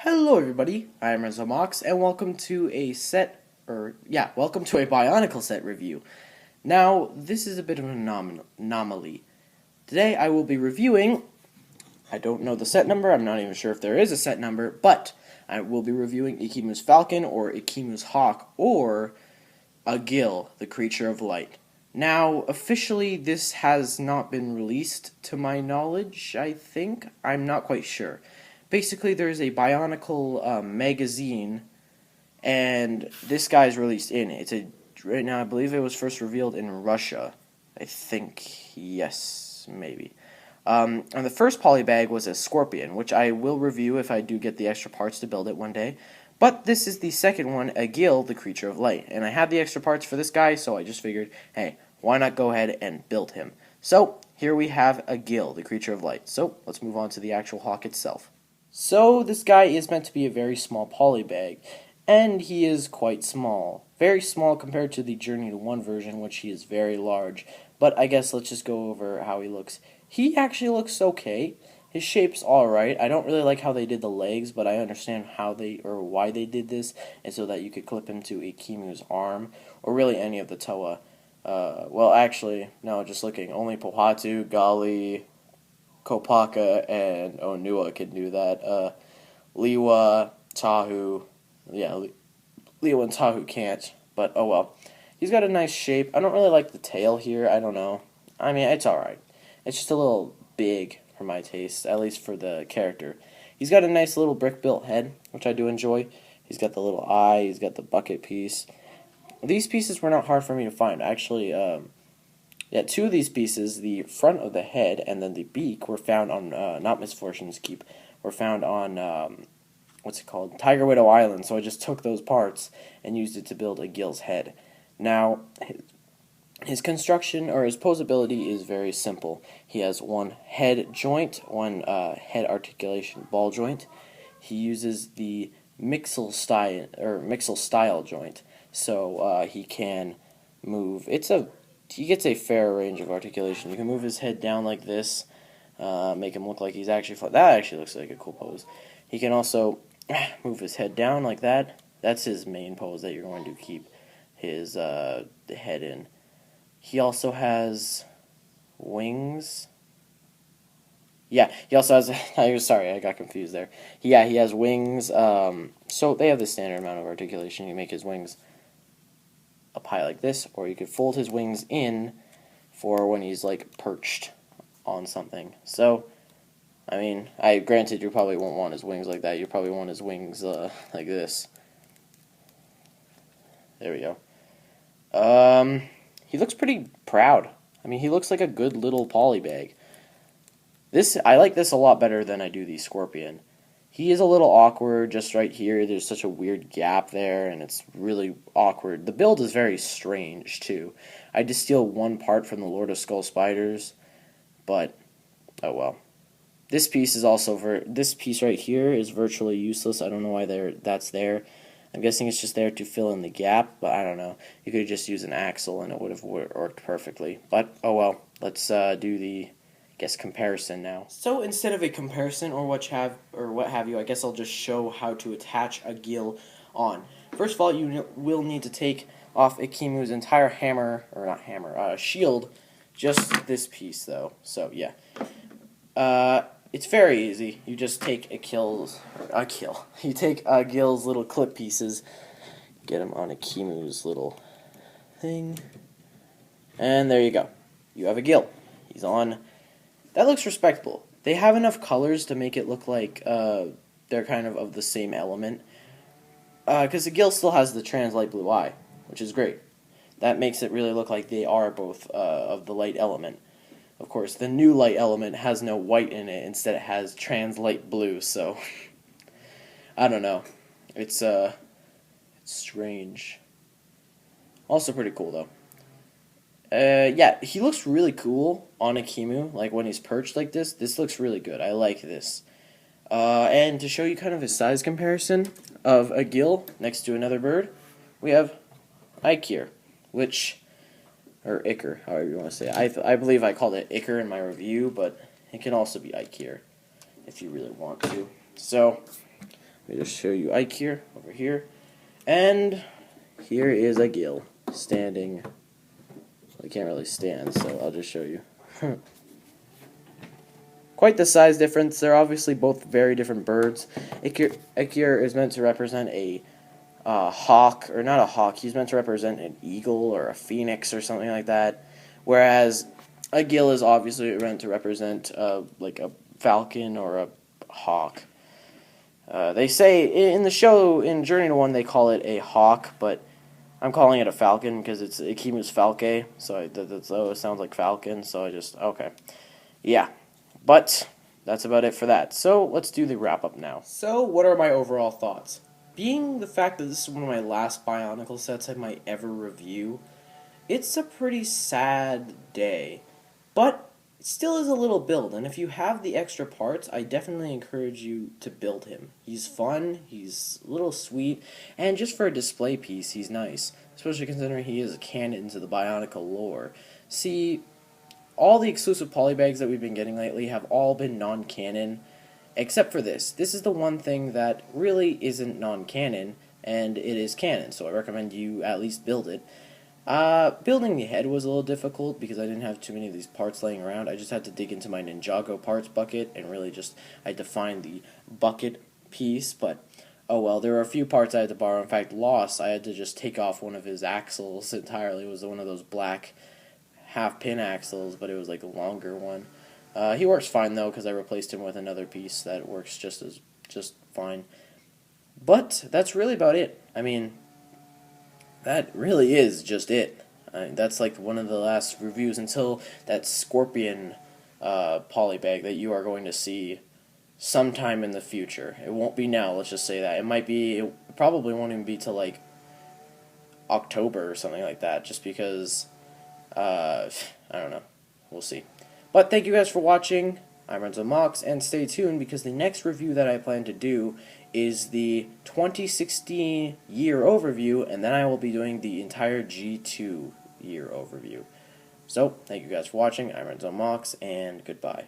Hello everybody, I'm Rezomox, and welcome to a welcome to a Bionicle set review. Now, this is a bit of an anomaly. Today I will be reviewing, I don't know the set number, I'm not even sure if there is a set number, but I will be reviewing Ikimu's Falcon, or Ikimu's Hawk, or Agil, the Creature of Light. Now, officially, this has not been released to my knowledge, I think. I'm not quite sure. Basically, there's a Bionicle magazine, and this guy's released in it. Right now, I believe it was first revealed in Russia. I think, yes, maybe. And the first polybag was a Scorpion, which I will review if I do get the extra parts to build it one day. But this is the second one, Agil, the Creature of Light. And I had the extra parts for this guy, so I just figured, hey, why not go ahead and build him? So, here we have Agil, the Creature of Light. So, let's move on to the actual Hawk itself. So, this guy is meant to be a very small polybag, and he is quite small. Very small compared to the Journey to 1 version, which he is very large. But I guess let's just go over how he looks. He actually looks okay. His shape's alright. I don't really like how they did the legs, but I understand why they did this, and so that you could clip him to Ikimu's arm, or really any of the Toa. Well, actually, no, just looking. Only Pohatu, Gali, Kopaka, and Onua can do that. Liwa, Tahu, Liwa and Tahu can't, but oh well. He's got a nice shape. I don't really like the tail here, I don't know. I mean, it's alright. It's just a little big for my taste, at least for the character. He's got a nice little brick-built head, which I do enjoy. He's got the little eye, he's got the bucket piece. These pieces were not hard for me to find. Actually, two of these pieces, the front of the head and then the beak, were found on, not Misfortune's Keep, were found on, what's it called? Tiger Widow Island, so I just took those parts and used it to build Agil's head. Now, his construction, or his posability, is very simple. He has one head joint, one head articulation ball joint. He uses the Mixel style joint, so he can move. He gets a fair range of articulation. You can move his head down like this, make him look like he's actually that actually looks like a cool pose. He can also move his head down like that. That's his main pose that you're going to keep his head in. He also has wings. Yeah, he also has... sorry, I got confused there. Yeah, he has wings. So they have the standard amount of articulation. You make his wings up high like this, or you could fold his wings in for when he's, like, perched on something. So, I mean, granted, you probably won't want his wings like that. You probably want his wings like this. There we go. He looks pretty proud. I mean, he looks like a good little polybag. I like this a lot better than I do the Scorpion. He is a little awkward just right here. There's such a weird gap there, and it's really awkward. The build is very strange, too. I had to steal one part from the Lord of Skull Spiders, but, oh well. This piece is also, this piece right here is virtually useless. I don't know why that's there. I'm guessing it's just there to fill in the gap, but I don't know. You could just use an axle and it would have worked perfectly. But, oh well, let's do the, comparison now. So instead of a comparison or what have you, I guess I'll just show how to attach Agil on. First of all, you will need to take off Ikimu's entire shield, just this piece though. So, yeah. It's very easy. You just take You take Agil's little clip pieces, get them on Ikimu's little thing, and there you go. You have Agil. He's on. That looks respectable. They have enough colors to make it look like they're kind of the same element. Because Agil still has the trans light blue eye, which is great. That makes it really look like they are both of the light element. Of course, the new light element has no white in it. Instead, it has trans light blue, so... I don't know. It's strange. Also pretty cool, though. Yeah, he looks really cool on Ikimu, like when he's perched like this. This looks really good. I like this. And to show you kind of his size comparison of Agil next to another bird, we have Ikir, which... or Iker, however you want to say it. I believe I called it Iker in my review, but it can also be Ikir if you really want to. So, Let me just show you Ike here, over here. And here is Agil, standing. Well, he can't really stand, so I'll just show you. Quite the size difference. They're obviously both very different birds. Agil is meant to represent a hawk, or not a hawk, he's meant to represent an eagle or a phoenix or something like that. Whereas Agil is obviously meant to represent like a falcon or a hawk. They say in the show, in Journey to One, they call it a hawk, but I'm calling it a falcon because it's Ikimu's falke, so it sounds like falcon, so I just, okay. Yeah, but that's about it for that. So let's do the wrap-up now. So what are my overall thoughts? Being the fact that this is one of my last Bionicle sets I might ever review, it's a pretty sad day, but it still is a little build, and if you have the extra parts, I definitely encourage you to build him. He's fun, he's a little sweet, and just for a display piece, he's nice, especially considering he is a canon to the Bionicle lore. See, all the exclusive polybags that we've been getting lately have all been non-canon, except for this. This is the one thing that really isn't non-canon, and it is canon, so I recommend you at least build it. Building the head was a little difficult because I didn't have too many of these parts laying around. I just had to dig into my Ninjago parts bucket and really I had to find the bucket piece, but oh well, there were a few parts I had to borrow. In fact, Lost, I had to just take off one of his axles entirely. It was one of those black half-pin axles, but it was like a longer one. He works fine though because I replaced him with another piece that works just fine. But that's really about it. I mean, that really is just it. That's like one of the last reviews until that Scorpion polybag that you are going to see sometime in the future. It won't be now, let's just say that. It probably won't even be till like October or something like that, just because, I don't know. We'll see. But thank you guys for watching. I'm Renzo Mox, and stay tuned because the next review that I plan to do is the 2016 year overview, and then I will be doing the entire G2 year overview. So, thank you guys for watching. I'm Renzo Mox, and goodbye.